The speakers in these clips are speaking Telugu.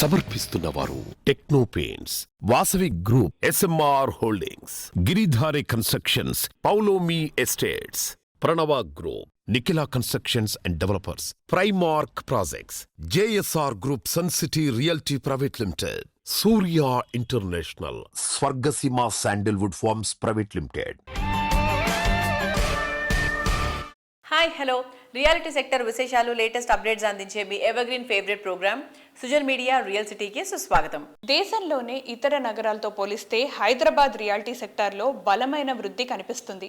సమర్పిస్తున్నవారు Techno Paints, Vasavi Group, SMR Holdings, Giridhari Constructions, Paulomi Estates, Pranava Group, Nikhila constructions and Developers, Primark Projects, JSR Group, Sun City Realty Private Limited, Surya International, Swargaseema Sandalwood Farms Private Limited. Hi hello, reality sector విశేషాలు, లేటెస్ట్ అప్డేట్స్ అందించే మీ evergreen favourite programme Sujan Media Real సిటీకి సుస్వాగతం. దేశంలోనే ఇతర నగరాలతో పోలిస్తే హైదరాబాద్ రియాలిటీ సెక్టార్లో బలమైన వృద్ధి కనిపిస్తుంది.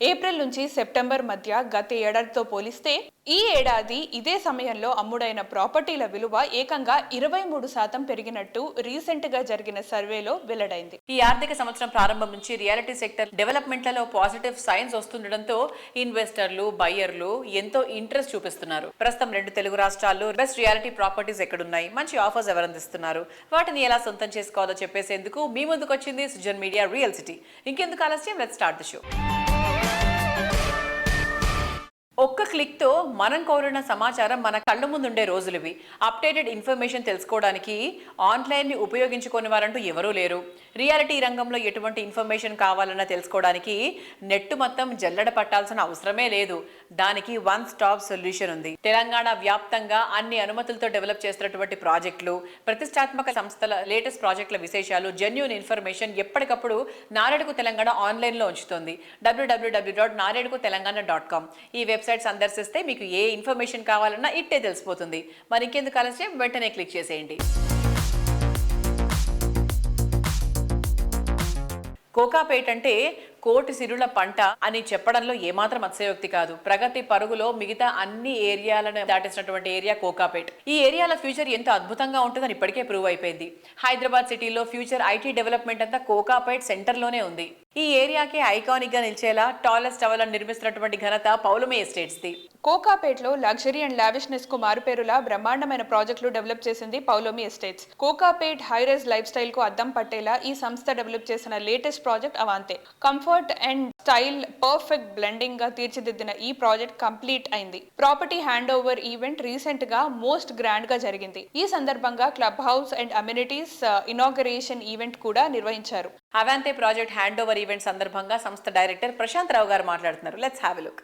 ఏప్రిల్ నుంచి సెప్టెంబర్ మధ్య గత ఏడాదితో పోలిస్తే ఈ ఏడాది ఇదే సమయంలో అమ్ముడైన ప్రాపర్టీల విలువ ఏకంగా 23% పెరిగినట్టు రీసెంట్ గా జరిగిన సర్వేలో వెల్లడైంది. ఈ ఆర్థిక సంవత్సరం ప్రారంభం నుంచి రియాలిటీ సెక్టర్ డెవలప్మెంట్లలో పాజిటివ్ సైన్స్ వస్తుండటంతో ఇన్వెస్టర్లు, బయ్యర్లు ఎంతో ఇంట్రెస్ట్ చూపిస్తున్నారు. ప్రస్తుతం 2 తెలుగు రాష్ట్రాల్లో బెస్ట్ రియాలిటీ ప్రాపర్టీస్ ఎక్కడున్నాయి, మంచి ఆఫర్స్ ఎవరు అందిస్తున్నారు, వాటిని ఎలా సొంతం చేసుకోవాలో చెప్పేసేందుకు మీ ముందుకు వచ్చింది సుజన్ మీడియా రియల్ సిటీ. ఇంకెందుకు ఆలస్యం, లెట్స్ స్టార్ట్ ది షో. ఒక్క క్లిక్తో మనం కోరిన సమాచారం మన కళ్ళ ముందుండే రోజులివి. అప్డేటెడ్ ఇన్ఫర్మేషన్ తెలుసుకోవడానికి ఆన్లైన్ని ఉపయోగించుకునే వారంటూ ఎవరూ లేరు. రియాలిటీ రంగంలో ఎటువంటి ఇన్ఫర్మేషన్ కావాలన్నా తెలుసుకోవడానికి నెట్ మొత్తం జల్లెడ పట్టాల్సిన అవసరమే లేదు. దానికి వన్ స్టాప్ సొల్యూషన్ ఉంది. తెలంగాణ వ్యాప్తంగా అన్ని అనుమతులతో డెవలప్ చేస్తున్నటువంటి ప్రాజెక్టులు, ప్రతిష్టాత్మక సంస్థల లేటెస్ట్ ప్రాజెక్టుల విశేషాలు, జెన్యూన్ ఇన్ఫర్మేషన్ ఎప్పటికప్పుడు నారేడుకు తెలంగాణ ఆన్లైన్లో ఉంచుతుంది. www.naredukutelangana.com ఈ వెబ్సైట్ సందర్శిస్తే మీకు ఏ ఇన్ఫర్మేషన్ కావాలన్నా ఇట్టే తెలిసిపోతుంది. మరి ఇంకెందుకు ఆలస్యం, వెంటనే క్లిక్ చేసేయండి. కోకాపేట్ అంటే కోటి సిరుల పంట అని చెప్పడంలో ఏమాత్రం అతిశయోక్తి కాదు. ప్రగతి పరుగులో మిగతా అన్ని ఏరియాలను దాటేసినటువంటి ఏరియా కోకాపేట్. ఈ ఏరియాల ఫ్యూచర్ ఎంతో అద్భుతంగా ఉంటుందని ఇప్పటికే ప్రూవ్ అయిపోయింది. హైదరాబాద్ సిటీలో ఫ్యూచర్ ఐటీ డెవలప్మెంట్ అంతా కోకాపేట్ సెంటర్లోనే ఉంది. ఈ ఏరియాకి ఐకానిక్ గా నిలిచేలా టాలెస్ట్ టవర్లను నిర్మిస్తున్నటువంటి ఘనత పౌలోమి ఎస్టేట్స్ ది. కోకాపేట్లో లగ్జరీ అండ్ లావిష్నెస్ కు మారుపేరులా బ్రహ్మాండమైన ప్రాజెక్టులు డెవలప్ చేసింది Paulomi Estates. Kokapet high rise life style కు అద్దం పట్టేలా ఈ సంస్థ డెవలప్ చేసిన latest project Avante. Comfort and style perfect blending గా తీర్చిదిద్దిన ఈ ప్రాజెక్ట్ కంప్లీట్ అయింది. Property hand over event recent గా మోస్ట్ గ్రాండ్ గా జరిగింది. ఈ సందర్భంగా club house and amenities inauguration event కూడా నిర్వహించారు. Avante project hand over event సందర్భంగా సంస్థ డైరెక్టర్ ప్రశాంత్ రావు గారు మాట్లాడుతున్నారు. Let's have a look.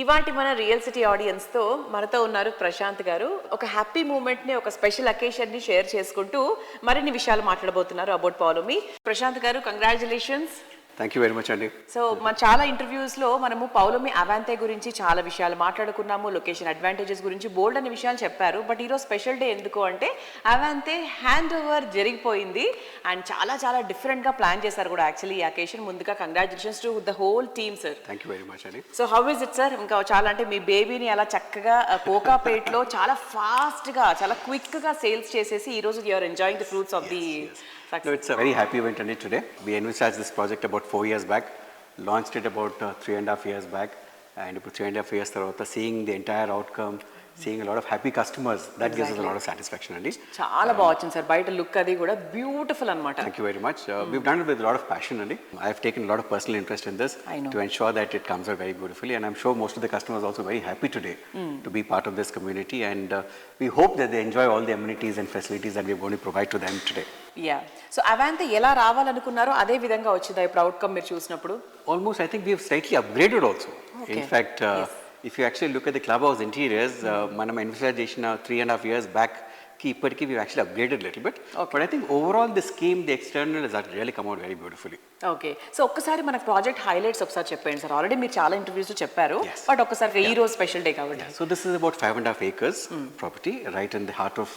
ఇవాంటి మన రియల్ సిటీ ఆడియన్స్ తో మనతో ఉన్నారు ప్రశాంత్ గారు. ఒక హ్యాపీ మూమెంట్ ని, ఒక స్పెషల్ అకేషన్ ని షేర్ చేసుకుంటూ మరిన్ని విషయాలు మాట్లాడబోతున్నారు అబౌట్ పౌలోమి. ప్రశాంత్ గారు, congratulations. Thank you very much అండి. సో మన చాలా ఇంటర్వ్యూస్లో మనము పౌలోమి అవాంతే గురించి చాలా విషయాలు మాట్లాడుకున్నాము. లొకేషన్ అడ్వాంటేజెస్ గురించి బోల్డ్ అనే విషయాలు చెప్పారు. బట్ ఈరోజు స్పెషల్ డే ఎందుకు అంటే అవాంతే హ్యాండ్ ఓవర్ జరిగిపోయింది అండ్ చాలా చాలా డిఫరెంట్గా ప్లాన్ చేశారు కూడా యాక్చువల్లీ ఈ అకేషన్. ముందుగా congratulations to the whole team sir. Thank you very much అండి. So how is it sir? ఇంకా చాలా అంటే మీ బేబీని అలా చక్కగా కోకాపేట్లో చాలా ఫాస్ట్గా, చాలా క్విక్గా సేల్స్ చేసేసి ఈరోజు you are enjoying the fruits of the. No, it's a very happy event today. We envisaged this project about 4 years back, launched it about 3.5 years back, and for 3.5 years tarvata seeing the entire outcome, seeing a lot of happy customers, that gives us a lot of satisfaction andi. చాలా బాగా వచ్చింది సార్, బయట లుక్ అది కూడా బ్యూటిఫుల్ అన్నమాట. Thank you very much. We've done it with a lot of passion andi. I have taken a lot of personal interest in this to ensure that it comes out very beautifully, and I'm sure most of the customers are also very happy today to be part of this community, and we hope that they enjoy all the amenities and facilities that we're going to provide to them today. Yeah. So Avante ఎలా రావాలనుకున్నారో అదే విధంగా వచ్చిందా ఇప్పుడు అవుట్కమ్ మీరు చూసినప్పుడు? Almost, I think we have slightly upgraded also. Okay. In fact, if you actually look at the clubhouse interiors, manam envisage chesina 3.5 years back ki ippadiki we've actually upgraded a little bit. Okay. But I think overall the scheme, the external has really come out very beautifully. Okay. So ఒక్కసారి మన ప్రాజెక్ట్ హైలైట్స్ ఒకసారి చెప్పండి సార్. ఆల్రెడీ మీరు చాలా ఇంటర్వ్యూస్ చెప్పారు, బట్ ఒక్కసారి ఈ రోజు స్పెషల్ డే కాబట్టి. So this is about 5.5 acres property right in the heart of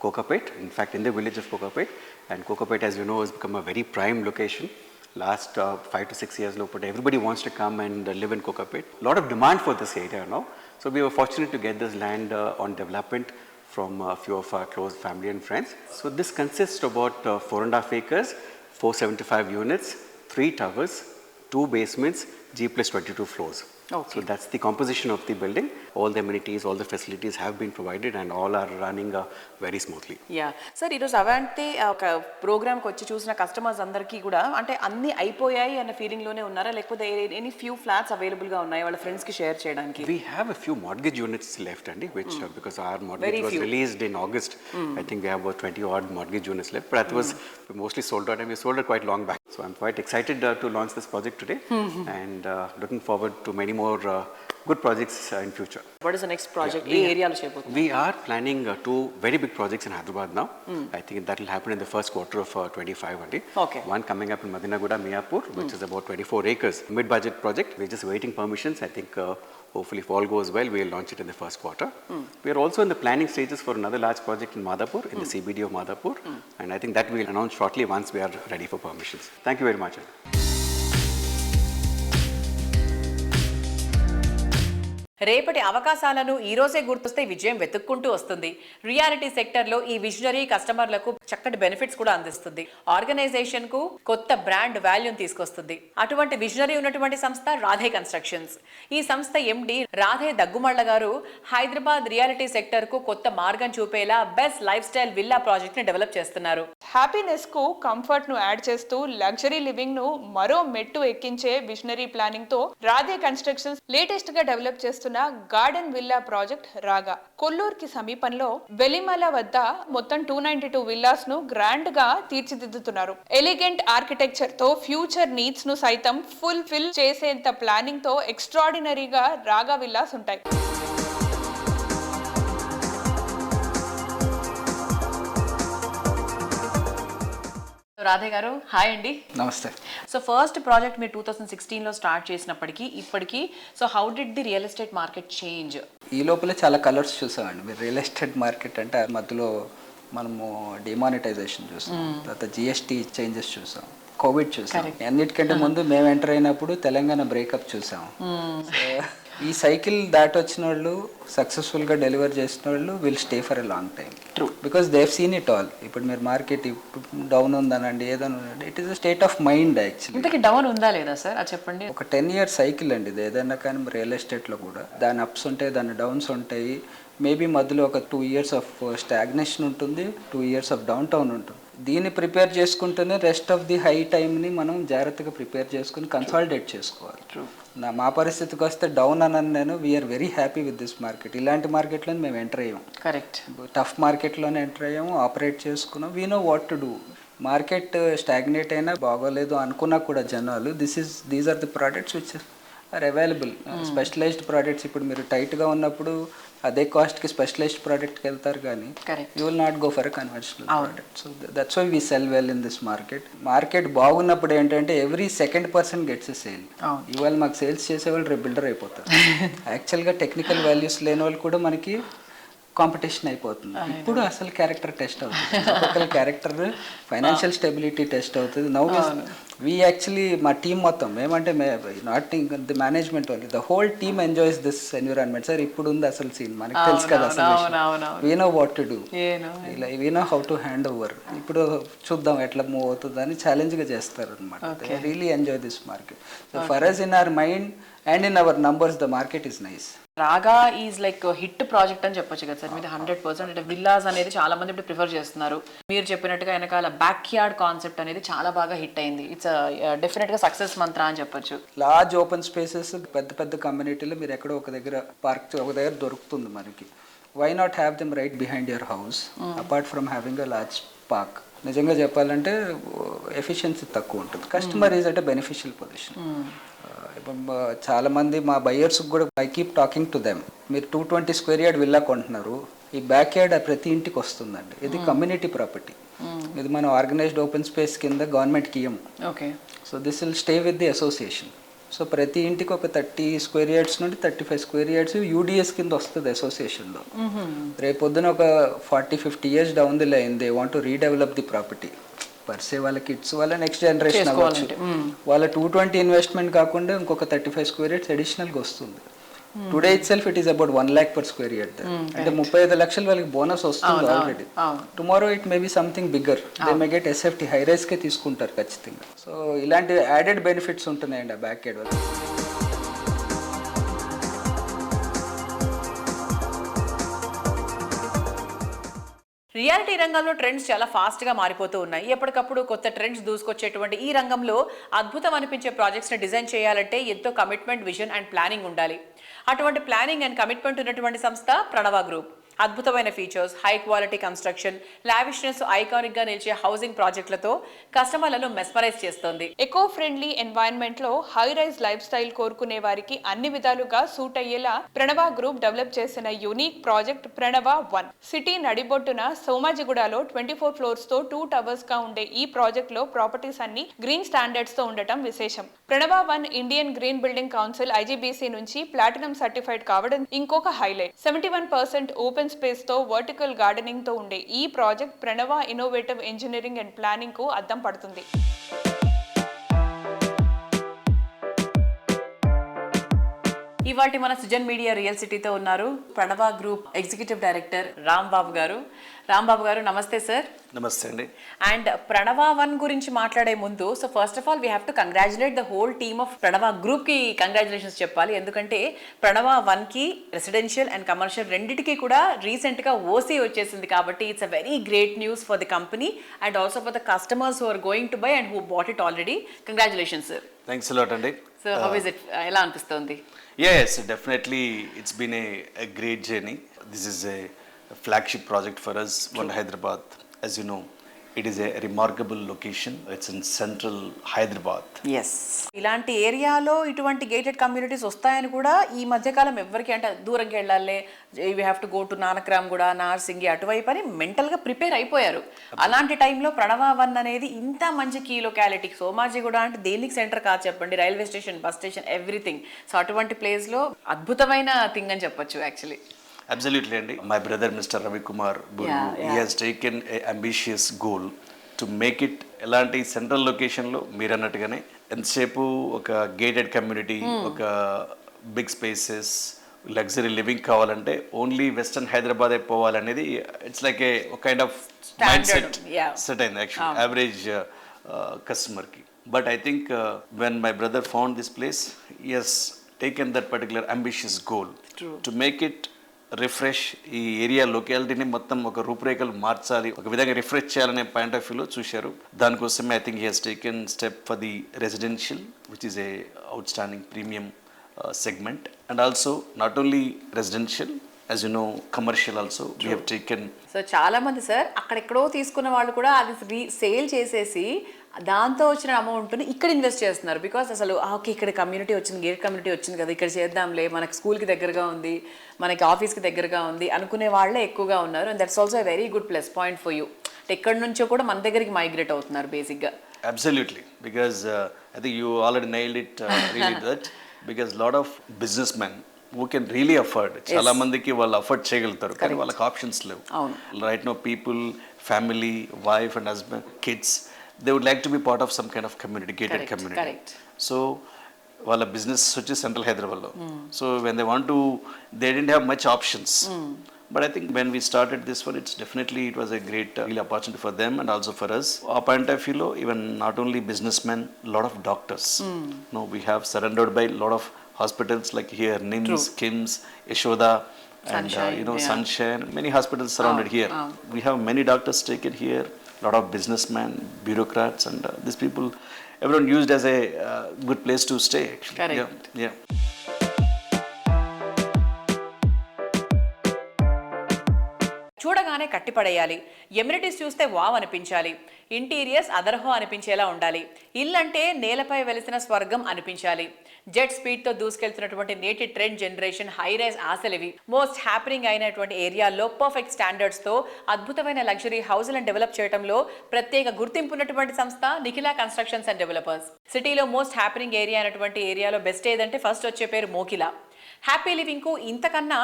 Kokapet, in fact in the village of Kokapet, and Kokapet, as you know, has become a very prime location. Last 5 to 6 years but everybody wants to come and live in Kokapet. A lot of demand for this area now, so we were fortunate to get this land on development from a few of our close family and friends. So this consists of about 4.5 acres, 475 units, 3 towers, 2 basements, G plus 22 floors. Okay. So that's the composition of the building. All the amenities, all the facilities have been provided and all are running very smoothly. Yeah sir ఈరోజు అవాంతే ఒక ప్రోగ్రామ్కి వచ్చి చూసిన కస్టమర్స్ అందరికీ కూడా అంటే అన్నీ అయిపోయాయి అన్న ఫీలింగ్లోనే ఉన్నారా, లేకపోతే ఎనీ ఫ్యూ ఫ్లాట్స్ అవైలబుల్గా ఉన్నాయి వాళ్ళ ఫ్రెండ్స్కి షేర్ చేయడానికి? We have a few mortgage units left, Andy, which because our mortgage Very was few. released in August. I think we have about 20 odd mortgage units left, but that was mostly sold out and we sold it quite long back. So I'm quite excited to launch this project today and looking forward to many more good projects in future. What is the next project? ఏ ఏరియాలో చేయబోతుంది? We are planning two very big projects in Hyderabad now. I think that will happen in the first quarter of 25 only. Okay. One coming up in Madinaguda, Miyapur, which is about 24 acres. Mid-budget project. We're just waiting permissions. I think hopefully if all goes well, we'll launch it in the first quarter. We are also in the planning stages for another large project in Madhapur, in the CBD of Madhapur. And I think that we'll announce shortly once we are ready for permissions. Thank you very much. రేపటి అవకాశాలను ఈ రోజే గుర్తొస్తే విజయం వెతుక్కుంటూ వస్తుంది. రియాలిటీ సెక్టర్లో ఈ విజనరీ కస్టమర్లకు చక్కటి బెనిఫిట్స్ కూడా అందిస్తుంది. ఆర్గనైజేషన్ కు కొత్త బ్రాండ్ వాల్యూని తీసుకొస్తుంది. అటువంటి విజనరీ ఉన్నటువంటి సంస్థ రాధే కన్స్ట్రక్షన్స్. ఈ సంస్థ ఎండి రాధే దగ్గుమళ్ళ గారు హైదరాబాద్ రియాలిటీ సెక్టర్ కు కొత్త మార్గం చూపేలా best life style villa project ని డెవలప్ చేస్తున్నారు. హ్యాపీనెస్ కు కంఫర్ట్ ను యాడ్ చేస్తూ లగ్జరీ లివింగ్ ను మరో మెట్టు ఎక్కించే విజనరీ ప్లానింగ్ తో రాధే కన్స్ట్రక్షన్స్ లేటెస్ట్ గా డెవలప్ చేస్తున్న గార్డెన్ విల్లా ప్రాజెక్ట్ రాగా కొల్లూరుకి సమీపంలో వెలిమల వద్ద మొత్తం 292 విల్లాస్ ను గ్రాండ్ గా తీర్చిదిద్దుతున్నారు. ఎలిగెంట్ ఆర్కిటెక్చర్ తో ఫ్యూచర్ నీడ్స్ ను సైతం ఫుల్ఫిల్ చేసేంత ప్లానింగ్ తో ఎక్స్ట్రాడినరీగా రాగా విల్లాస్ ఉంటాయి. రాధే గారు హాయ్ అండి. నమస్తే. సో ఫస్ట్ ప్రాజెక్ట్ మీరు 2016లో స్టార్ట్ చేసినప్పటికీ ఇప్పటికీ so how did the real estate market change? ఈ లోపల చాలా కలర్స్ చూసామండి. మీరు రియల్ ఎస్టేట్ మార్కెట్ అంటే మధ్యలో మనము డిమానిటైజేషన్ చూసాం, తర్వాత జిఎస్టీ చేంజెస్ చూసాం, కోవిడ్ చూసాం. అన్నిటికంటే ముందు మేము ఎంటర్ అయినప్పుడు తెలంగాణ బ్రేకప్ చూసాం. ఈ సైకిల్ దాటొచ్చిన వాళ్ళు సక్సెస్ఫుల్గా డెలివర్ చేసిన వాళ్ళు will stay for a long time. True, because they've seen it all. ఇప్పుడు మీరు మార్కెట్ డౌన్ ఉందనండి, ఏదైనా ఉందండి, it is a state of mind actually. ఇంతకీ డౌన్ ఉందా లేదా సార్ అది చెప్పండి. ఒక 10 year సైకిల్ అండి ఇది ఏదైనా కానీ రియల్ ఎస్టేట్లో కూడా. దాని అప్స్ ఉంటాయి, దాని డౌన్స్ ఉంటాయి. మేబీ మధ్యలో ఒక 2 years ఆఫ్ స్టాగ్నేషన్ ఉంటుంది, 2 years ఆఫ్ డౌన్ టౌన్ ఉంటుంది. దీన్ని ప్రిపేర్ చేసుకుంటేనే రెస్ట్ ఆఫ్ ది హై టైంని మనం జాగ్రత్తగా ప్రిపేర్ చేసుకుని కన్సాలిడేట్ చేసుకోవాలి. మా పరిస్థితికి వస్తే డౌన్ అని నేను we are very happy with this market. ఇలాంటి మార్కెట్లో మేము ఎంటర్ అయ్యాం. కరెక్ట్, టఫ్ మార్కెట్లోనే ఎంటర్ అయ్యాము, ఆపరేట్ చేసుకున్నాం. We know what to do. Market stagnate అయినా బాగోలేదు అనుకున్నా కూడా జనాలు these are the products which are available. Specialised products. ఇప్పుడు మీరు టైట్గా ఉన్నప్పుడు అదే కాస్ట్కి స్పెషలైజ్డ్ ప్రోడక్ట్కి వెళ్తారు కానీ you will not go for a conventional product. So that's why we sell well in this market. Market బాగున్నప్పుడు ఏంటంటే every second person gets a sale. ఇవాళ మాకు సేల్స్ చేసేవాళ్ళు రేపు బిల్డర్ అయిపోతారు. యాక్చువల్గా టెక్నికల్ వాల్యూస్ లేని వాళ్ళు కూడా మనకి కాంపిటీషన్ అయిపోతుంది. ఇప్పుడు అసలు క్యారెక్టర్ టెస్ట్ అవుతుంది, ఒక్కొక్కరి క్యారెక్టర్ ఫైనాన్షియల్ స్టెబిలిటీ టెస్ట్ అవుతుంది. నౌ వీ యాక్చువల్లీ మా టీమ్ మొత్తం మేమంటే not the management only, the whole team enjoys this environment. Sir ఇప్పుడు ఉంది అసలు సీన్ మనకి తెలుసు కదా, అసలు we know what to do, ఇలా we know how to hand over. ఇప్పుడు చూద్దాం ఎట్లా మూవ్ అవుతుంది అని ఛాలెంజ్గా చేస్తారు అనమాట. Really enjoy this market. So for us in our mind and in our numbers the market is nice. రాగా ఈజ్ లైక్ హిట్ ప్రాజెక్ట్ అని చెప్పొచ్చు కదా సార్. మీది 100%. అంటే విల్లాస్ అనేది చాలా మంది ఇప్పుడు ప్రిఫర్ చేస్తున్నారు. మీరు చెప్పినట్టుగా వెనకాల బ్యాక్ యార్డ్ కాన్సెప్ట్ అనేది చాలా బాగా హిట్ అయింది. ఇట్స్ డెఫినెట్గా సక్సెస్ మంత్ర అని చెప్పొచ్చు. లార్జ్ ఓపెన్ స్పేసెస్ పెద్ద పెద్ద కమ్యూనిటీలో మీరు ఎక్కడో ఒక దగ్గర పార్క్ ఒక దగ్గర దొరుకుతుంది మనకి. Why not have them right behind your house apart from having a large park. నిజంగా చెప్పాలంటే ఎఫిషియన్సీ తక్కువ ఉంటుంది. Customer is at a beneficial position. చాలా మంది మా బయర్స్కి కూడా I keep talking to them, మీరు 220 square yard విల్లా కొంటున్నారు, ఈ బ్యాక్ యార్డ్ ప్రతి ఇంటికి వస్తుందండి. ఇది కమ్యూనిటీ ప్రాపర్టీ. ఇది మనం ఆర్గనైజ్డ్ ఓపెన్ స్పేస్ కింద గవర్నమెంట్కి ఇయ్యము. Okay. So this will stay with the association. సో ప్రతి ఇంటికి ఒక 30 square yards నుండి 35 square yards యూడిఎస్ కింద వస్తుంది అసోసియేషన్లో. రేపొద్దున ఒక 40-50 years down the line they want to redevelop the property per se, వాళ్ళ కిడ్స్ వాళ్ళ నెక్స్ట్ జనరేషన్ అవ్వచ్చు, వాళ్ళ 220 ఇన్వెస్ట్మెంట్ కాకుండా ఇంకొక 35 square yards అడిషనల్గా వస్తుంది. Today it self it is about 1 lakh per square yard. అంటే 35 లక్షలు వాళ్ళకి బోనస్ వస్తుంది already. Tomorrow it may be something bigger, they may get SFT, high రైస్కే తీసుకుంటారు ఖచ్చితంగా. సో ఇలాంటి యాడెడ్ బెనిఫిట్స్ ఉంటున్నాయండి ఆ బ్యాక్ యార్డ్ వల్ల. రియాలిటీ రంగంలో ట్రెండ్స్ చాలా ఫాస్ట్ గా మారిపోతూ ఉన్నాయి. ఎప్పటికప్పుడు కొత్త ట్రెండ్స్ దూసుకొచ్చేటువంటి ఈ రంగంలో అద్భుతం అనిపించే ప్రాజెక్ట్స్ ని డిజైన్ చేయాలంటే ఎంతో కమిట్మెంట్, విజన్ అండ్ ప్లానింగ్ ఉండాలి. అటువంటి ప్లానింగ్ అండ్ కమిట్మెంట్ ఉన్నటువంటి సంస్థ ప్రణవ గ్రూప్. అద్భుతమైన features, high quality construction, lavishness, iconic గా నిలిచే హౌసింగ్ ప్రాజెక్టులతో కస్టమర్లను మెస్మరైజ్ చేస్తోంది. ఎకో ఫ్రెండ్లీ ఎన్వైరన్మెంట్ లో హై రైజ్ లైఫ్ స్టైల్ కోరుకునే వారికి అన్ని విధాలుగా సూట్ అయ్యేలా ప్రణవ గ్రూప్ డెవలప్ చేసిన యూనిక్ ప్రాజెక్ట్ ప్రణవ 1. సిటీ నడిబొట్టున సోమాజిగూడలో 24 ఫ్లోర్స్ తో 2 టవర్స్ గా ఉండే ఈ ప్రాజెక్ట్ లో ప్రాపర్టీస్ అన్ని గ్రీన్ స్టాండర్డ్స్ తో ఉండటం విశేషం. ప్రణవ 1 Indian green building council IGBC నుంచి ప్లాటినం సర్టిఫైడ్ కావడం ఇంకొక హైలైట్. 71% ఓపెన్ స్పేస్ తో వర్టికల్ గార్డెనింగ్ తో ఉండే ఈ project Pranav innovative engineering and planning కు అద్దం పడుతుంది. ఇవాల్టి మన సుజన్ మీడియా రియల్ సిటీతో ఉన్నారు ప్రణవ గ్రూప్ ఎగ్జిక్యూటివ్ డైరెక్టర్ రాంబాబు గారు. రాంబాబు గారు నమస్తే సార్. నమస్తే అండి. అండ్ ప్రణవ 1 గురించి మాట్లాడే ముందు, so first of all we have to congratulate the whole team of Pranav group కి కంగ్రాచులేషన్స్ చెప్పాలి. ఎందుకంటే ప్రణవ 1 కి రెసిడెన్షియల్ అండ్ కమర్షియల్ రెండింటికి కూడా రీసెంట్ గా ఓసీ వచ్చేసింది. కాబట్టి it's a very great news for the company and also for the customers who are going to buy and who bought it already. Congratulations sir. Thanks a lot అండి. సో హౌ ఇస్ ఇట్, ఎలా అనిపిస్తుంది? Yes, definitely. It's been a great journey. This is a flagship project for us, One Hyderabad. As you know, it is a remarkable location. It's in central Hyderabad. Yes, ఇలాంటి ఏరియాలో ఇటువంటి గేటెడ్ కమ్యూనిటీస్ వస్తాయని కూడా ఈ మధ్యకాలం ఎవరికి, అంటే దూరంకి వెళ్ళాలి, we have to go to Nanakram కూడా, నార్సింగి అటువైపు అని మెంటల్గా ప్రిపేర్ అయిపోయారు. అలాంటి టైంలో ప్రణవ 1 అనేది ఇంత మంచి కీ లొకాలిటీ, సోమాజిగూడ అంటే దేనికి సెంటర్ కాదు చెప్పండి, railway station, bus station, everything. So అటువంటి ప్లేస్లో అద్భుతమైన థింగ్ అని చెప్పొచ్చు actually. Absolutely, Andy. My brother, Mr. Ravi Kumar Burgu, he has taken an ambitious goal to make it elanti central location lo meer annatugane ఎంతసేపు ఒక గేటెడ్ కమ్యూనిటీ, ఒక బిగ్ స్పేసెస్, లగ్జరీ లివింగ్ కావాలంటే ఓన్లీ వెస్టర్న్ హైదరాబాద్ పోవాలనేది it's like a kind of mindset అయింది యాక్చువల్లీ యావరేజ్ కస్టమర్కి. But I think when my brother found this place, he has taken that particular ambitious goal to make it refresh. ఈ ఏరియా లొకాలిటీని మొత్తం ఒక రూపురేఖలు మార్చాలి, ఒక విధంగా రిఫ్రెష్ చేయాలనే పాయింట్ ఆఫ్ వ్యూలో చూశారు. దానికోసమే I think he has taken step for the residential which is a outstanding premium segment, and also not only residential, as you know, commercial also. True. We have taken. So చాలా మంది సార్ అక్కడెక్కడో తీసుకున్న వాళ్ళు కూడా అది సేల్ చేసేసి దాంతో వచ్చిన అమౌంట్ని ఇక్కడ ఇన్వెస్ట్ చేస్తున్నారు. బికాస్ అసలు ఓకే ఇక్కడ కమ్యూనిటీ వచ్చింది, గేట్ కమ్యూనిటీ వచ్చింది కదా, ఇక్కడ చేద్దాంలే, మనకి స్కూల్కి దగ్గరగా ఉంది, మనకి ఆఫీస్కి దగ్గరగా ఉంది అనుకునే వాళ్ళే ఎక్కువగా ఉన్నారు. And that's also a very good plus point for you. ఎక్కడి నుంచో కూడా మన దగ్గరికి మైగ్రేట్ అవుతున్నారు బేసిక్గా. Absolutely, because I think you already nailed it really that. Because lot of businessmen who can really afford, చాలా మందికి వాళ్ళు అఫోర్డ్ చేయగలుగుతారు కానీ వాళ్ళకి ఆప్షన్స్ లేవు. Right no people, family, wife and husband, kids, they would like to be part of some kind of community, gated community. So వాళ్ళ బిజినెస్ వచ్చి సెంట్రల్ హైదరాబాద్లో. So when they want to, they don't have much options. But I think when we started this one, it was a great opportunity for them and also for us. Our point of view, even not only businessmen, lot of doctors. No, we have surrounded by lot of hospitals like here, NIMS, KIMS, Yashoda, and Sunshine. Many hospitals surrounded here. We have many doctors taken here. Lot of businessmen, bureaucrats, and these people, everyone used as a good place to stay. Actually, correct. Yeah. చూడగానే కట్టిపడేయాలి, ఎమ్యూనిటీస్ చూస్తే వావ్ అనిపించాలి, ఇంటీరియర్స్ అదర్హో అనిపించేలా ఉండాలి, ఇల్లంటే నేలపై వెలిసిన స్వర్గం అనిపించాలి. జెట్ స్పీడ్తో దూసుకెళ్తున్నటువంటి నేటి ట్రెండ్ జనరేషన్ హై రైజ్ ఆశలివి. మోస్ట్ హ్యాపీనింగ్ అయినటువంటి ఏరియాల్లో పర్ఫెక్ట్ స్టాండర్డ్స్తో అద్భుతమైన లగ్జరీ హౌస్లను డెవలప్ చేయడంలో ప్రత్యేక గుర్తింపు ఉన్నటువంటి సంస్థ నిఖిలా కన్స్ట్రక్షన్స్ అండ్ డెవలపర్స్. సిటీలో మోస్ట్ హ్యాపీనింగ్ ఏరియా అయినటువంటి ఏరియాలో బెస్ట్ ఏదంటే ఫస్ట్ వచ్చే పేరు మోకిలా. హ్యాపీ లివింగ్కు ఇంతకన్నా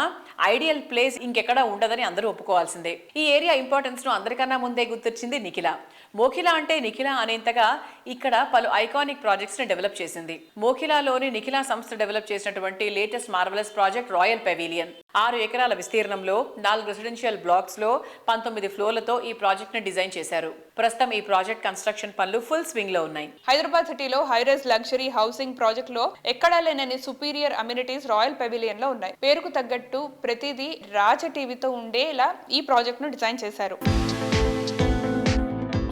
ఐడియల్ ప్లేస్ ఇంకెక్కడా ఉండదని అందరూ ఒప్పుకోవాల్సిందే. ఈ ఏరియా ఇంపార్టెన్స్ను అందరికన్నా ముందే గుర్తించింది నిఖిలా. మోఖిలా అంటే నిఖిలా అనేంతగా ఇక్కడ పలు ఐకానిక్ ప్రాజెక్ట్స్ ని డెవలప్ చేసింది. మోఖిలాలోని నిఖిలా సంస్థ డెవలప్ చేసినటువంటి latest marvellous project royal pavilion 6 ఎకరాల విస్తీర్ణంలో 4 రెసిడెన్షియల్ బ్లాక్స్ లో 19 ఫ్లోర్లతో ఈ ప్రాజెక్ట్ ని డిజైన్ చేశారు. ప్రస్తుతం ఈ ప్రాజెక్ట్ కన్స్ట్రక్షన్ పనులు ఫుల్ స్వింగ్ లో ఉన్నాయి. హైదరాబాద్ సిటీలో హైరైజ్ లగ్జరీ హౌసింగ్ ప్రాజెక్ట్ లో ఎక్కడా లేనని సుపీరియర్ అమ్యూనిటీస్ రాయల్ పెవిలియన్ లో ఉన్నాయి. పేరుకు తగ్గట్టు ప్రతిదీ రాజ టీవీతో ఉండేలా ఈ ప్రాజెక్ట్ ను డిజైన్ చేశారు.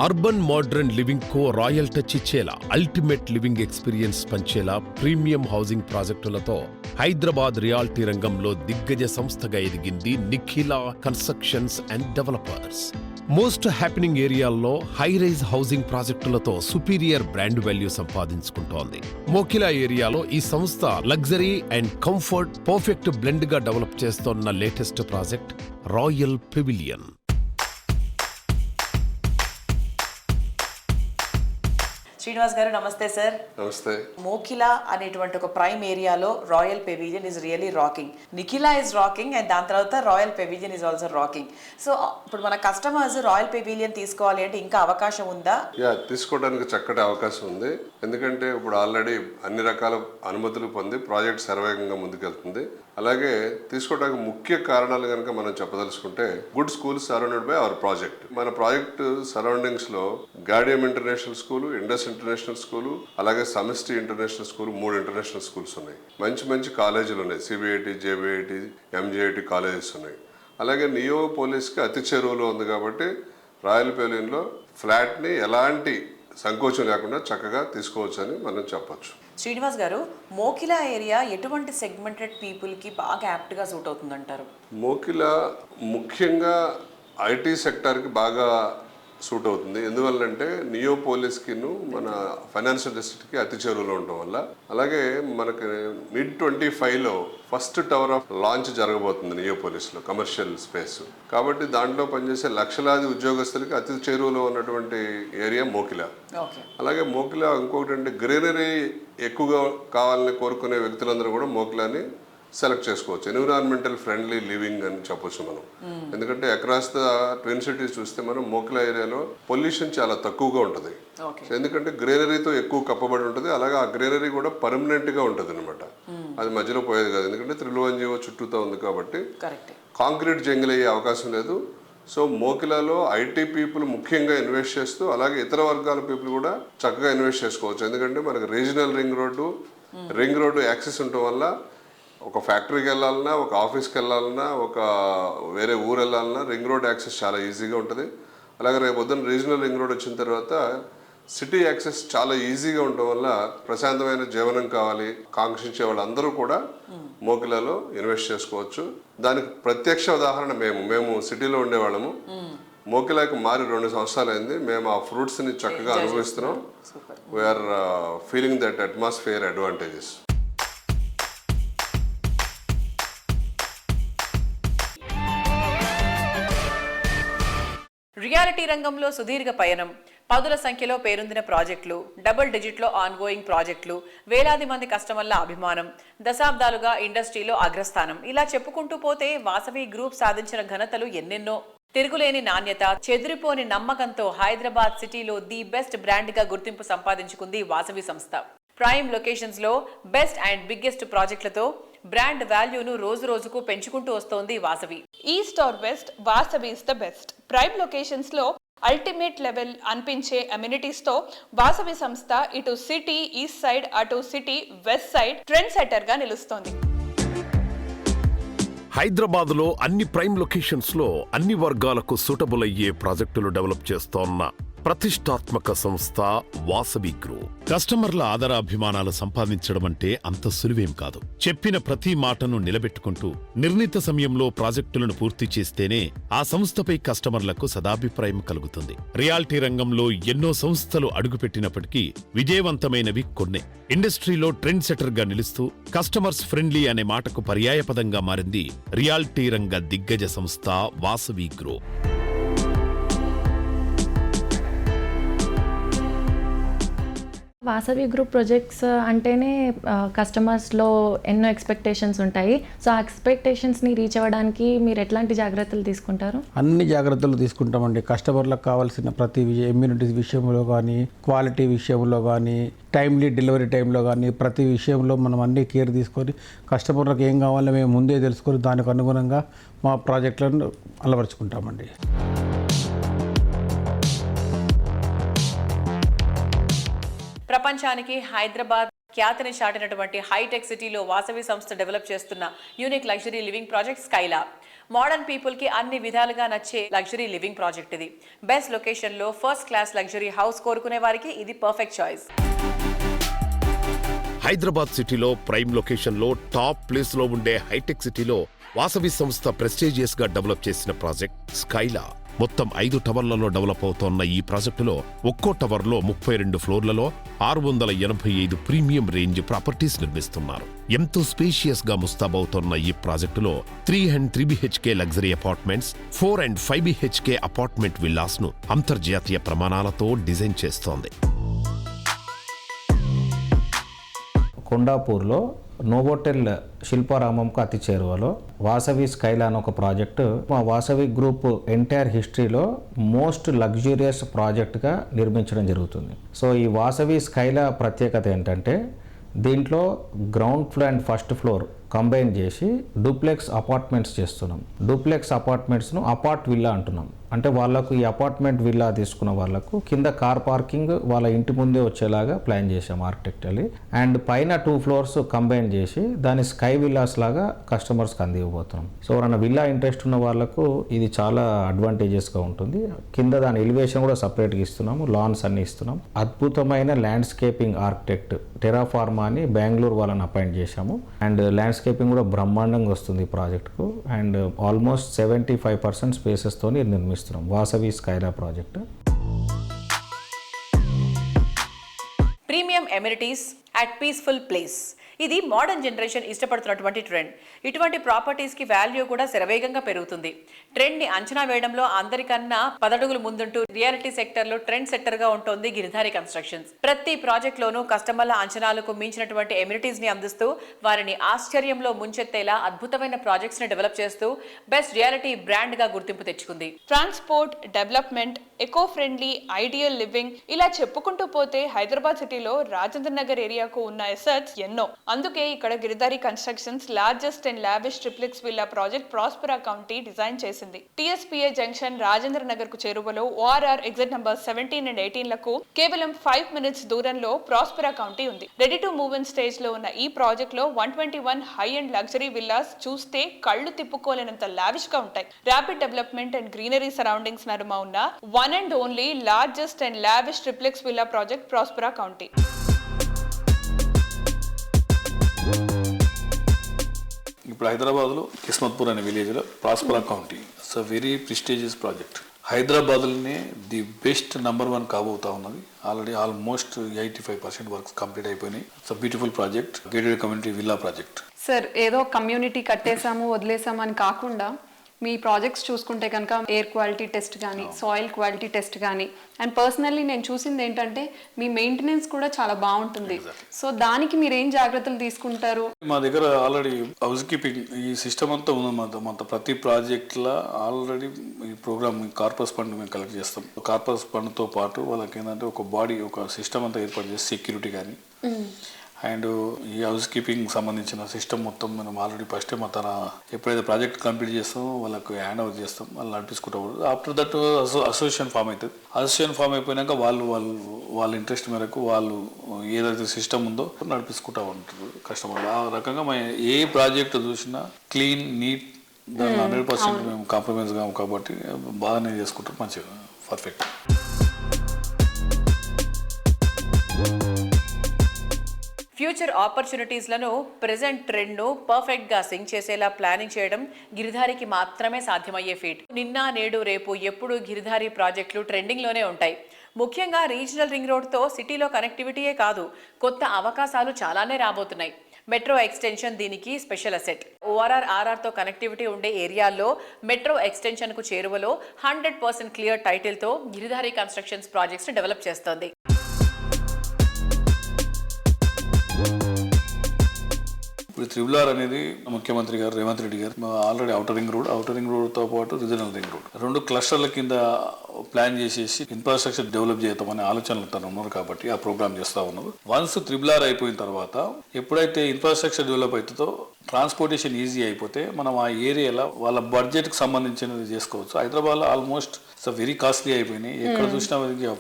అర్బన్ మోడర్న్ లివింగ్ కో రాయల్ టచ్ ఇచ్చేలా అల్టిమేట్ లివింగ్ ఎక్స్పీరియన్స్ పంచేలా ప్రీమియం హౌసింగ్ ప్రాజెక్టులతో హైదరాబాద్ రియాలిటీ రంగంలో దిగ్గజ సంస్థగా ఎదిగింది Nikhila constructions and developers. Most happening ఏరియాల్లో హై రైజ్ హౌసింగ్ ప్రాజెక్టులతో సుపీరియర్ బ్రాండ్ వాల్యూ సంపాదించుకుంటోంది. మోఖిలా ఏరియాలో ఈ సంస్థ luxury and comfort perfect blend గా డెవలప్ చేస్తోన్న latest project royal pavilion. Srinivas గారు నమస్తే సార్. నమస్తే. మోఖిలా అనేటువంటి ఒక prime area royal pavilion is really rocking. Nikhila is rocking and దాని తర్వాత royal pavilion is also rocking. So ఇప్పుడు మన కస్టమర్స్ రాయల్ పెవిలియన్ తీసుకోవాలి అంటే ఇంకా అవకాశం ఉందా? తీసుకోవడానికి చక్కటి అవకాశం ఉంది. ఎందుకంటే ఇప్పుడు ఆల్రెడీ అన్ని రకాల అనుమతులు పొంది ప్రాజెక్ట్ శరవేగంగా ముందుకెళ్తుంది. అలాగే తీసుకోవడానికి ముఖ్య కారణాలు కనుక మనం చెప్పదలుచుకుంటే good schools surrounded by our project. మన ప్రాజెక్ట్ సరౌండింగ్స్ లో Gaudium international school, Indus international school, అలాగే Samishti international school, 3 international schools ఉన్నాయి. మంచి మంచి కాలేజీలు ఉన్నాయి. సిబిఐటి, జేబిఐటి, ఎంజేఐటి కాలేజెస్ ఉన్నాయి. అలాగే నియోపోలిస్కి అతి చేరువలో ఉంది కాబట్టి రాయల్ పెవిలియన్లో ఫ్లాట్ని ఎలాంటి సంకోచం లేకుండా చక్కగా తీసుకోవచ్చని మనం చెప్పొచ్చు. శ్రీనివాస్ గారు, మోఖిలా ఏరియా ఎటువంటి సెగ్మెంటెడ్ పీపుల్ కి బాగా యాప్ట్ గా సూట్ అవుతుందంటారు? మోఖిలా ముఖ్యంగా ఐటీ సెక్టార్కి బాగా సూట్ అవుతుంది. ఎందువల్లంటే నియోపోలిస్కి మన ఫైనాన్షియల్ డిస్ట్రిక్ట్కి అతి చేరువలో ఉండటం వల్ల. అలాగే మనకి mid-25లో ఫస్ట్ టవర్ ఆఫ్ లాంచ్ జరగబోతుంది నియోపోలిస్లో, కమర్షియల్ స్పేస్. కాబట్టి దాంట్లో పనిచేసే లక్షలాది ఉద్యోగస్తులకి అతి చేరువలో ఉన్నటువంటి ఏరియా మోఖిలా. అలాగే మోఖిలా ఇంకొకటి అంటే గ్రీనరీ ఎక్కువగా కావాలని కోరుకునే వ్యక్తులందరూ కూడా మోఖిలాని సెలెక్ట్ చేసుకోవచ్చు. ఎన్విరాన్మెంటల్ ఫ్రెండ్లీ లివింగ్ అని చెప్పొచ్చు మనం. ఎందుకంటే అక్రాస్ ద ట్విన్ సిటీస్ చూస్తే మనం మోఖిలా ఏరియాలో పొల్యూషన్ చాలా తక్కువగా ఉంటుంది. ఎందుకంటే గ్రీనరీతో ఎక్కువ కప్పబడి ఉంటుంది. అలాగే ఆ గ్రీనరీ కూడా పర్మనెంట్ గా ఉంటుంది అనమాట. అది మధ్యలో పోయేది కాదు. ఎందుకంటే 301 చుట్టూతో ఉంది కాబట్టి కాంక్రీట్ జంగిల్ అయ్యే అవకాశం లేదు. సో మోఖిలాలో ఐటీ పీపుల్ ముఖ్యంగా ఇన్వెస్ట్ చేస్తూ, అలాగే ఇతర వర్గాల పీపుల్ కూడా చక్కగా ఇన్వెస్ట్ చేసుకోవచ్చు. ఎందుకంటే మనకి రీజనల్ రింగ్ రోడ్డు యాక్సెస్ ఉండటం వల్ల ఒక ఫ్యాక్టరీకి వెళ్ళాలన్నా, ఒక ఆఫీస్కి వెళ్ళాలన్నా, ఒక వేరే ఊరు వెళ్ళాలన్నా రింగ్ రోడ్ యాక్సెస్ చాలా ఈజీగా ఉంటుంది. అలాగే రేపు పొద్దున్న రీజనల్ రింగ్ రోడ్ వచ్చిన తర్వాత సిటీ యాక్సెస్ చాలా ఈజీగా ఉండటం వల్ల ప్రశాంతమైన జీవనం కావాలి కాంక్షించే వాళ్ళందరూ కూడా మోఖిలాలో ఇన్వెస్ట్ చేసుకోవచ్చు. దానికి ప్రత్యక్ష ఉదాహరణ మేము సిటీలో ఉండేవాళ్ళము. మోఖిలాకి మారి 2 సంవత్సరాలు అయింది. మేము ఆ ఫ్రూట్స్ని చక్కగా అనుభవిస్తున్నాం. We are feeling that atmosphere advantages. Reality రంగంలో సుదీర్ఘ పయనం, పదుల సంఖ్యలో పేరొందిన ప్రాజెక్టులు, డబుల్ డిజిట్లో ఆన్గోయింగ్ ప్రాజెక్టులు, వేలాది మంది కస్టమర్ల అభిమానం, దశాబ్దాలుగా ఇండస్ట్రీలో అగ్రస్థానం, ఇలా చెప్పుకుంటూ పోతే వాసవి గ్రూప్ సాధించిన ఘనతలు ఎన్నెన్నో. తిరుగులేని నాణ్యత, చెదిరిపోని నమ్మకంతో హైదరాబాద్ సిటీలో ది బెస్ట్ బ్రాండ్ గా గుర్తింపు సంపాదించుకుంది వాసవి సంస్థ. ప్రైమ్ లొకేషన్స్ లో బెస్ట్ అండ్ బిగ్గెస్ట్ ప్రాజెక్టులతో బ్రాండ్ వాల్యూను రోజు రోజుకు పెంచుకుంటూ వస్తోంది Vasavi. East or west, Vasavi is the best. Prime locations లో అల్టిమేట్ లెవెల్ అనిపించే అమ్యూనిటీస్ తో వాసవి సంస్థ ఇటు సిటీ ఈస్ట్ సైడ్, అటు city west side trendsetter గా నిలుస్తోంది. హైదరాబాద్ లో అన్ని ప్రైమ్ లొకేషన్స్ లో అన్ని వర్గాలకు సూటబుల్ అయ్యే ప్రాజెక్టులు డెవలప్ చేస్తోన్న ప్రతిష్టాత్మక సంస్థ వాసవి గ్రూప్. కస్టమర్ల ఆదరాభిమానాలు సంపాదించడం అంటే అంత సులువేం కాదు. చెప్పిన ప్రతి మాటను నిలబెట్టుకుంటూ నిర్ణీత సమయంలో ప్రాజెక్టులను పూర్తి చేస్తేనే ఆ సంస్థపై కస్టమర్లకు సదాభిప్రాయం కలుగుతుంది. రియాలిటీ రంగంలో ఎన్నో సంస్థలు అడుగుపెట్టినప్పటికీ విజయవంతమైనవి కొన్నే. ఇండస్ట్రీలో ట్రెండ్ సెటర్ గా నిలుస్తూ కస్టమర్స్ ఫ్రెండ్లీ అనే మాటకు పర్యాయపదంగా మారింది రియాలిటీ రంగ దిగ్గజ సంస్థ Vasavi group. Vasavi group projects అంటేనే కస్టమర్స్లో ఎన్నో ఎక్స్పెక్టేషన్స్ ఉంటాయి. సో ఆ ఎక్స్పెక్టేషన్స్ని రీచ్ అవ్వడానికి మీరు ఎట్లాంటి జాగ్రత్తలు తీసుకుంటారు? అన్ని జాగ్రత్తలు తీసుకుంటామండి. కస్టమర్లకు కావాల్సిన ప్రతి ఇమ్యూనిటీస్ విషయంలో కానీ, క్వాలిటీ విషయంలో కానీ, టైమ్లీ డెలివరీ టైంలో కానీ, ప్రతి విషయంలో మనం అన్ని కేర్ తీసుకొని కస్టమర్లకు ఏం కావాలో మేము ముందే తెలుసుకొని దానికి అనుగుణంగా మా ప్రాజెక్టులను అలవరుచుకుంటామండి. ప్రపంచానికి హైదరాబాద్ ఖ్యాతిని చాటినటువంటి హైటెక్ సిటీలో వాసవి సంస్థ డెవలప్ చేస్తున్న unique luxury living project Skyla. Modern పీపుల్కి అన్ని విధాలుగా నచ్చే లగ్జరీ లివింగ్ ప్రాజెక్ట్ ఇది. బెస్ట్ లొకేషన్లో ఫస్ట్ క్లాస్ లగ్జరీ హౌస్ కోరుకునే వారికి ఇది పర్ఫెక్ట్ చాయిస్. హైదరాబాద్ సిటీలో ప్రైమ్ లొకేషన్లో టాప్ ప్లేస్లో ఉండే హైటెక్ సిటీలో వాసవి సంస్థ ప్రెస్టీజియస్ గా డెవలప్ చేసిన ప్రాజెక్ట్ స్కైలా. మొత్తం 5 టవర్లలో డెవలప్ అవుతోన్న ఈ ప్రాజెక్టులో ఒక్కో టవర్లో 32 ఫ్లోర్లలో 685 ప్రీమియం రేంజ్ ప్రాపర్టీస్ నిర్మిస్తున్నారు. ఎంతో స్పేషియస్ గా ముస్తాబవుతోన్న ఈ ప్రాజెక్టులో 3 and 3 BHK luxury apartments, 4 and 5 BHK apartment villas ను అంతర్జాతీయ ప్రమాణాలతో డిజైన్ చేస్తోంది. కొండాపూర్లో నోవోటెల్ శిల్పారామంకు అతి చేరువలో వాసవి స్కైలా అని ఒక ప్రాజెక్టు మా వాసవి గ్రూప్ ఎంటైర్ హిస్టరీలో మోస్ట్ లగ్జూరియస్ ప్రాజెక్ట్గా నిర్మించడం జరుగుతుంది. సో ఈ వాసవి స్కైలా ప్రత్యేకత ఏంటంటే దీంట్లో ground floor and first floor combine చేసి డూప్లెక్స్ అపార్ట్మెంట్స్ చేస్తున్నాం. డూప్లెక్స్ అపార్ట్మెంట్స్ను అపార్ట్ విల్లా అంటున్నాం. అంటే వాళ్ళకు ఈ అపార్ట్మెంట్ విల్లా తీసుకున్న వాళ్ళకు కింద కార్ పార్కింగ్ వాళ్ళ ఇంటి ముందే వచ్చేలాగా ప్లాన్ చేసాం ఆర్కిటెక్చర్లీ. అండ్ పైన 2 floors కంబైన్ చేసి దాని స్కై విల్లాస్ లాగా కస్టమర్స్కి అందివ్వబోతున్నాం. సో ఎవరైనా విల్లా ఇంట్రెస్ట్ ఉన్న వాళ్ళకు ఇది చాలా అడ్వాంటేజెస్గా ఉంటుంది. కింద దాని ఎలివేషన్ కూడా సపరేట్గా ఇస్తున్నాము, లాన్స్ అన్ని ఇస్తున్నాం. అద్భుతమైన ల్యాండ్స్కేపింగ్ ఆర్కిటెక్ట్ టెరాఫార్మా అని బెంగళూరు వాళ్ళని అపాయింట్ చేశాము. అండ్ ల్యాండ్స్కేపింగ్ కూడా బ్రహ్మాండంగా వస్తుంది ఈ ప్రాజెక్టుకు. అండ్ ఆల్మోస్ట్ 75% స్పేసెస్తో నిర్మిస్తున్నాం Vasavi Skyla project. Premium amenities at peaceful place. ఇది మోడర్న్ జనరేషన్ ఇష్టపడుతున్నటువంటి ట్రెండ్. ఇటువంటి ప్రాపర్టీస్కి వాల్యూ కూడా శరవేగంగా పెరుగుతుంది. ట్రెండ్ని అంచనా వేయడంలో అందరికన్నా 10 అడుగులు ముందుంటూ రియాలిటీ సెక్టర్లో ట్రెండ్ సెట్టర్గా ఉంటుంది గిరిధారి కన్స్ట్రక్షన్స్. ప్రతి ప్రాజెక్ట్లోనూ కస్టమర్ల అంచనాలకు మించినటువంటి ఎమ్యూనిటీస్ని అందిస్తూ వారిని ఆశ్చర్యంలో ముంచెత్తేలా అద్భుతమైన ప్రాజెక్ట్స్ని డెవలప్ చేస్తూ బెస్ట్ రియాలిటీ బ్రాండ్గా గుర్తింపు తెచ్చుకుంది. Transport, development, eco friendly, ideal living ఇలా చెప్పుకుంటూ పోతే హైదరాబాద్ సిటీలో రాజేంద్ర నగర్ ఏరియాకు ఉన్న ఎసెట్స్ ఎన్నో. అందుకే ఇక్కడ Giridhari constructions largest and lavish triplex villa project Prospera county design చేసింది. TSPA జంక్షన్ రాజేంద్ర నగర్ కు చేరువలో ORR ఎగ్జిట్ నంబర్ 17 and 18 లకు కేవలం 5 minutes దూరంలో ప్రాస్పెరా కౌంటీ ఉంది. Ready to move in stage లో ఉన్న ఈ ప్రాజెక్ట్ లో 121 హై అండ్ లగ్జరీ విల్లాస్ చూస్తే కళ్ళు తిప్పుకోలేనంత లావిష్ గా ఉంటాయి. Rapid development and greenery surroundings నడుమ ఉన్న one and only largest and lavish triplex villa project Prospera county. ఇప్పుడు హైదరాబాద్లో కిస్మత్పూర్ అనే విలేజ్లో Prospera county it's a very prestigious project. హైదరాబాద్లోనే ది బెస్ట్ #1 కాబోతా ఉన్నది. ఆల్రెడీ ఆల్మోస్ట్ 85% వర్క్స్ కంప్లీట్ అయిపోయినాయి. It's a beautiful project, gated community villa project. Sir, ఏదో కమ్యూనిటీ కట్టేసాము వదిలేసాము అని కాకుండా మీ ప్రాజెక్ట్స్ చూసుకుంటే కనుక ఎయిర్ క్వాలిటీ టెస్ట్ కానీ, సాయిల్ క్వాలిటీ టెస్ట్ కానీ, అండ్ పర్సనల్లీ నేను చూసింది ఏంటంటే మీ మెయింటెనెన్స్ కూడా చాలా బాగుంటుంది. సో దానికి మీరు ఏం జాగ్రత్తలు తీసుకుంటారు? మా దగ్గర ఆల్రెడీ హౌస్ కీపింగ్ ఈ సిస్టమ్ అంతా ఉంది. మొత్తం ప్రతి ప్రాజెక్ట్లో ఆల్రెడీ ఈ ప్రోగ్రామ్ కార్పస్ ఫండ్ మేము కలెక్ట్ చేస్తాం. కార్పస్ ఫండ్తో పాటు వాళ్ళకి ఏంటంటే ఒక బాడీ, ఒక సిస్టమ్ అంతా ఏర్పాటు చేసి సెక్యూరిటీ కానీ అండ్ ఈ హౌస్ కీపింగ్ సంబంధించిన సిస్టమ్ మొత్తం మనం ఆల్రెడీ ఫస్ట్ టైం తన ఎప్పుడైతే ప్రాజెక్ట్ కంప్లీట్ చేస్తామో వాళ్ళకి హ్యాండ్ ఓవర్ చేస్తాం. వాళ్ళు నడిపించుకుంటూ ఆఫ్టర్ దట్ అసోసియేషన్ ఫామ్ అవుతుంది. అసోసియేషన్ ఫామ్ అయిపోయినాక వాళ్ళ ఇంట్రెస్ట్ మేరకు వాళ్ళు ఏదైతే సిస్టమ్ ఉందో నడిపించుకుంటూ ఉంటారు కస్టమర్లు. ఆ రకంగా ఏ ప్రాజెక్ట్ చూసినా క్లీన్, నీట్, దాని 100% మేము కాంప్రమైజ్ కాము కాబట్టి బాగానే చేసుకుంటాం. మంచిగా పర్ఫెక్ట్. ఫ్యూచర్ ఆపర్చునిటీస్లను ప్రెజెంట్ ట్రెండ్ను పర్ఫెక్ట్గా సింక్ చేసేలా ప్లానింగ్ చేయడం గిరిధారికి మాత్రమే సాధ్యమయ్యే ఫీట్. నిన్న, నేడు, రేపు ఎప్పుడు గిరిధారి ప్రాజెక్టులు ట్రెండింగ్లోనే ఉంటాయి. ముఖ్యంగా రీజనల్ రింగ్ రోడ్తో సిటీలో కనెక్టివిటీయే కాదు, కొత్త అవకాశాలు చాలానే రాబోతున్నాయి. మెట్రో ఎక్స్టెన్షన్ దీనికి స్పెషల్ అసెట్. ORR-RRతో కనెక్టివిటీ ఉండే ఏరియాల్లో మెట్రో ఎక్స్టెన్షన్కు చేరువలో 100% క్లియర్ టైటిల్తో గిరిధారి కన్స్ట్రక్షన్స్ ప్రాజెక్ట్స్ని డెవలప్ చేస్తోంది. ఇప్పుడు త్రిబుల్ ఆర్ అనేది ముఖ్యమంత్రి గారు రేవంత్ రెడ్డి గారు ఆల్రెడీ ఔటర్ రింగ్ రోడ్తో పాటు రీజనల్ రింగ్ రోడ్ 2 క్లస్టర్ల కింద ప్లాన్ చేసేసి ఇన్ఫ్రాస్ట్రక్చర్ డెవలప్ చేద్దామనే ఆలోచనలు తను ఉన్నారు కాబట్టి ఆ ప్రోగ్రామ్ చేస్తూ ఉన్నారు. వన్స్ త్రిబుల్ ఆర్ అయిపోయిన తర్వాత ఎప్పుడైతే ఇన్ఫ్రాస్ట్రక్చర్ డెవలప్ అవుతుందో ట్రాన్స్పోర్టేషన్ ఈజీ అయిపోతే మనం ఆ ఏరియాలో వాళ్ళ బడ్జెట్కి సంబంధించినది చేసుకోవచ్చు. హైదరాబాద్లో ఆల్మోస్ట్ వెరీ కాస్ట్లీ అయిపోయినాయి. ఎక్కడ చూసినా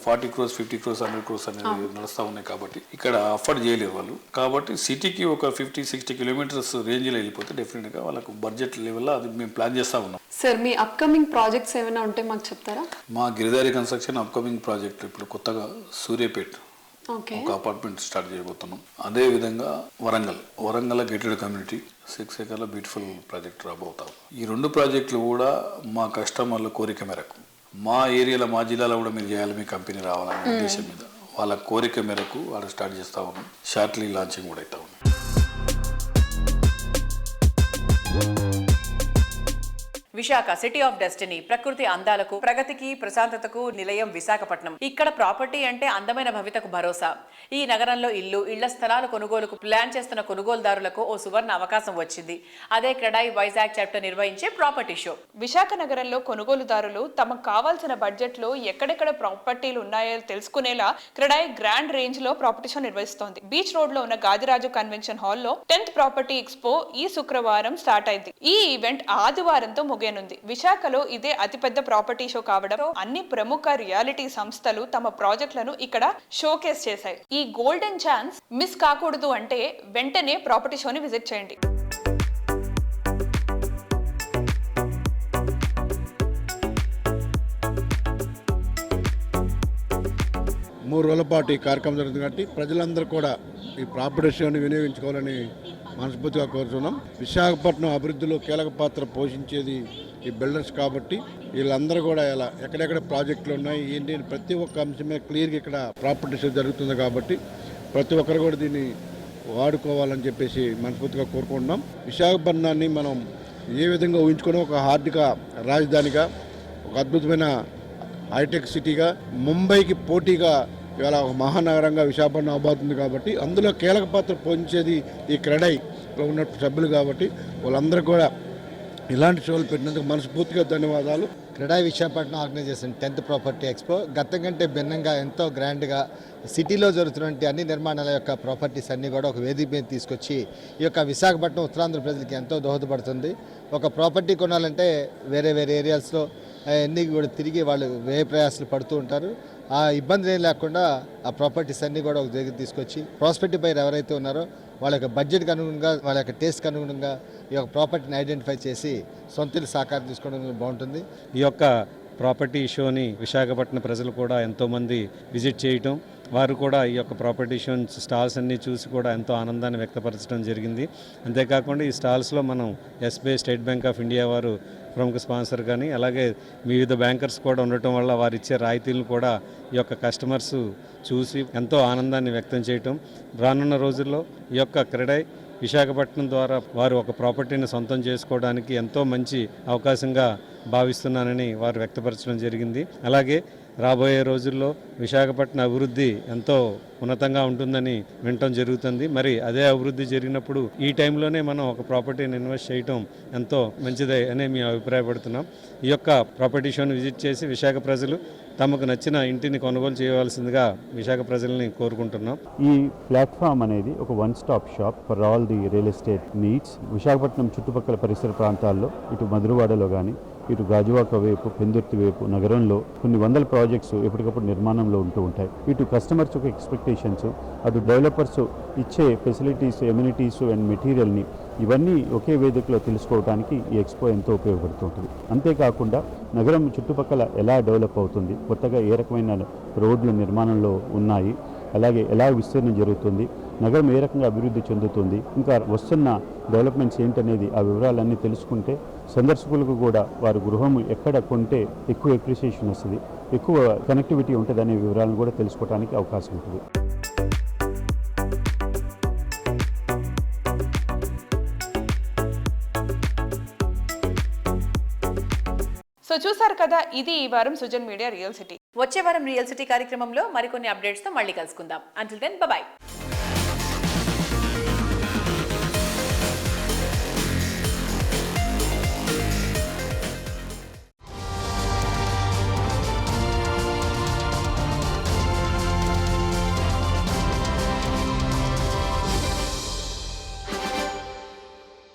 40 crores 50 crores 100 crores అనేది నడుస్తూ ఉన్నాయి కాబట్టి ఇక్కడ అఫోర్డ్ చేయలేరు వాళ్ళు. కాబట్టి సిటీకి ఒక 50-60 కిలోమీటర్స్ రేంజ్లో వెళ్ళిపోతే డెఫినెట్గా వాళ్ళకు బడ్జెట్ లెవెల్లో అది మేము ప్లాన్ చేస్తూ ఉన్నాం. సార్ మీ అప్కమింగ్ ప్రాజెక్ట్స్ ఏమైనా ఉంటే మాకు చెప్తారా? మా గిరిదారి కన్స్ట్రక్షన్ అప్కమింగ్ ప్రాజెక్ట్ ఇప్పుడు కొత్తగా సూర్యాపేట్ ఒక అపార్ట్మెంట్ స్టార్ట్ చేయబోతున్నాం. అదే విధంగా Warangal gated community 6 acres beautiful project రాబోతాం. ఈ 2 ప్రాజెక్టులు కూడా మా కస్టమర్ల కోరిక మేరకు మా ఏరియాలో మా జిల్లాలో కూడా మీరు చేయాలి, మీ కంపెనీ రావాలనే ఉద్దేశం మీద వాళ్ళ కోరిక మేరకు వాళ్ళు స్టార్ట్ చేస్తూ ఉన్నాం. షార్ట్లీ లాంచింగ్ కూడా అవుతా ఉన్నాం. విశాఖ సిటీ ఆఫ్ డెస్టినీ, ప్రకృతి అందాలకు, ప్రగతికి, ప్రశాంతతకు నిలయం విశాఖపట్నం. ఇక్కడ ప్రాపర్టీ అంటే అందమైన భవితకు భరోసా. ఈ నగరంలో ఇళ్ల స్థలాల కొనుగోలుకు ప్లాన్ చేస్తున్న కొనుగోలుదారులకు ఓ సువర్ణ అవకాశం వచ్చింది. అదే క్రెడాయి వైజాగ్ చాప్టర్ నిర్వహించే ప్రాపర్టీ షో. విశాఖ నగరంలో కొనుగోలుదారులు తమకు కావాల్సిన బడ్జెట్ లో ఎక్కడెక్కడ ప్రాపర్టీలు ఉన్నాయో తెలుసుకునేలా క్రెడాయి గ్రాండ్ రేంజ్ లో ప్రాపర్టీ షో నిర్వహిస్తోంది. బీచ్ రోడ్ లో ఉన్న గాదిరాజు కన్వెన్షన్ హాల్లో 10th ప్రాపర్టీ ఎక్స్పో ఈ శుక్రవారం స్టార్ట్ అయింది. ఈ ఈవెంట్ ఆదివారంతో ముగియనుంది. విశాఖలో ఇదే అతిపెద్ద ప్రాపర్టీ షో కావడంతో అన్ని ప్రముఖ రియాలిటీ సంస్థలు తమ ప్రాజెక్టులను ఇక్కడ షోకేస్ చేశాయి. ఈ గోల్డెన్ ఛాన్స్ మిస్ కాకూడదు అంటే వెంటనే ప్రాపర్టీ షోని విజిట్ చేయండి. 3 రోజుల పాటు ఈ కార్యక్రమం జరుగుతుంది కాబట్టి ప్రజలందరూ కూడా ఈ ప్రాపర్టీ షోని వినియోగించుకోవాలని మనస్ఫూర్తిగా కోరుతున్నాం. విశాఖపట్నం అభివృద్ధిలో కీలక పాత్ర పోషించేది ఈ బిల్డర్స్ కాబట్టి వీళ్ళందరూ కూడా ఇలా ఎక్కడెక్కడ ప్రాజెక్టులు ఉన్నాయి ఏంటి ప్రతి ఒక్క అంశం మీద క్లియర్గా ఇక్కడ ప్రాపర్టీ షో జరుగుతుంది కాబట్టి ప్రతి ఒక్కరు కూడా దీన్ని వాడుకోవాలని చెప్పేసి మనస్ఫూర్తిగా కోరుకుంటున్నాం. విశాఖపట్నాన్ని మనం ఏ విధంగా ఊహించుకున్నాం, ఒక ఆర్థిక రాజధానిగా, ఒక అద్భుతమైన హైటెక్ సిటీగా, ముంబైకి పోటీగా ఇవాళ ఒక మహానగరంగా విశాఖపట్నం అవబోతుంది కాబట్టి అందులో కీలక పాత్ర పోషించేది ఈ క్రెడాయిలో ఉన్న సభ్యులు కాబట్టి వాళ్ళందరూ కూడా ఇలాంటి షోలు పెట్టినందుకు మనస్ఫూర్తిగా ధన్యవాదాలు. CREDAI Visakhapatnam organization 10th property expo గతం కంటే భిన్నంగా ఎంతో గ్రాండ్గా సిటీలో జరుగుతున్నటువంటి అన్ని నిర్మాణాల యొక్క ప్రాపర్టీస్ అన్నీ కూడా ఒక వేదిక మీద తీసుకొచ్చి ఈ యొక్క విశాఖపట్నం ఉత్తరాంధ్ర ప్రజలకి ఎంతో దోహదపడుతుంది. ఒక ప్రాపర్టీ కొనాలంటే వేరే వేరే ఏరియాస్లో అన్నీ కూడా తిరిగి వాళ్ళు వ్యయ ప్రయాసాలు పడుతూ ఉంటారు. ఆ ఇబ్బంది ఏం లేకుండా ఆ ప్రాపర్టీస్ అన్నీ కూడా ఒక దగ్గర తీసుకొచ్చి ప్రాస్పెక్టివ్ బయర్ ఎవరైతే ఉన్నారో వాళ్ళ యొక్క బడ్జెట్కి అనుగుణంగా, వాళ్ళ యొక్క టేస్ట్కి అనుగుణంగా ఈ యొక్క ప్రాపర్టీని ఐడెంటిఫై చేసి సొంత ఇల్లు సాకారం తీసుకోవడం బాగుంటుంది. ఈ యొక్క ప్రాపర్టీ షోని విశాఖపట్నం ప్రజలు కూడా ఎంతోమంది విజిట్ చేయటం, వారు కూడా ఈ యొక్క ప్రాపర్టీ షో స్టాల్స్ అన్నీ చూసి కూడా ఎంతో ఆనందాన్ని వ్యక్తపరచడం జరిగింది. అంతేకాకుండా ఈ స్టాల్స్లో మనం SBI, state bank of India వారు ప్రముఖ స్పాన్సర్ కానీ అలాగే వివిధ బ్యాంకర్స్ కూడా ఉండటం వల్ల వారు ఇచ్చే రాయితీలను కూడా ఈ యొక్క కస్టమర్స్ చూసి ఎంతో ఆనందాన్ని వ్యక్తం చేయటం, రానున్న రోజుల్లో ఈ యొక్క క్రెడాయి విశాఖపట్నం ద్వారా వారు ఒక ప్రాపర్టీని సొంతం చేసుకోవడానికి ఎంతో మంచి అవకాశంగా భావిస్తున్నానని వారు వ్యక్తపరచడం జరిగింది. అలాగే రాబోయే రోజుల్లో విశాఖపట్నం అభివృద్ధి ఎంతో ఉన్నతంగా ఉంటుందని వినటం జరుగుతుంది. మరి అదే అభివృద్ధి జరిగినప్పుడు ఈ టైంలోనే మనం ఒక ప్రాపర్టీని ఇన్వెస్ట్ చేయటం ఎంతో మంచిదే అని మేము అభిప్రాయపడుతున్నాం. ఈ యొక్క ప్రాపర్టీ షోని విజిట్ చేసి విశాఖ ప్రజలు తమకు నచ్చిన ఇంటిని కొనుగోలు చేయవలసిందిగా విశాఖ ప్రజల్ని కోరుకుంటున్నాం. ఈ ప్లాట్ఫామ్ అనేది ఒక one stop shop for all the real estate needs. Visakhapatnam చుట్టుపక్కల పరిసర ప్రాంతాల్లో ఇటు మధురవాడలో కానీ, ఇటు గాజువాక వైపు, పెందుర్తి వైపు నగరంలో కొన్ని వందల ప్రాజెక్ట్స్ ఎప్పటికప్పుడు నిర్మాణంలో ఉంటూ ఉంటాయి. ఇటు కస్టమర్స్ యొక్క ఎక్స్పెక్టేషన్స్, అటు డెవలపర్స్ ఇచ్చే ఫెసిలిటీస్, ఎమ్యూనిటీస్ అండ్ మెటీరియల్ని ఇవన్నీ ఒకే వేదికలో తెలుసుకోవడానికి ఈ ఎక్స్పో ఎంతో ఉపయోగపడుతుంటుంది. అంతేకాకుండా నగరం చుట్టుపక్కల ఎలా డెవలప్ అవుతుంది, కొత్తగా ఏ రకమైన రోడ్లు నిర్మాణంలో ఉన్నాయి, అలాగే ఎలా విస్తీర్ణం జరుగుతుంది, నగరం ఏ రకంగా అభివృద్ధి చెందుతుంది, ఇంకా వస్తున్న డెవలప్మెంట్స్ ఏంటనేది ఆ వివరాలన్నీ తెలుసుకుంటే సందర్శకులకు కూడా వారి గృహం ఎక్కడ కొంటే ఎక్కువ అప్రిసియేషన్ వస్తుంది, ఎక్కువ కనెక్టివిటీ ఉంటుంది అనే వివరాలను కూడా తెలుసుకోవడానికి అవకాశం ఉంటుంది. సో చూసారు కదా, ఇది ఈ వారం సుజన్ మీడియా రియల్ సిటీ. వచ్చే వారం రియల్ సిటీ కార్యక్రమంలో మరికొన్ని అప్డేట్స్తో మళ్ళీ కలుసుకుందాం. Until then by.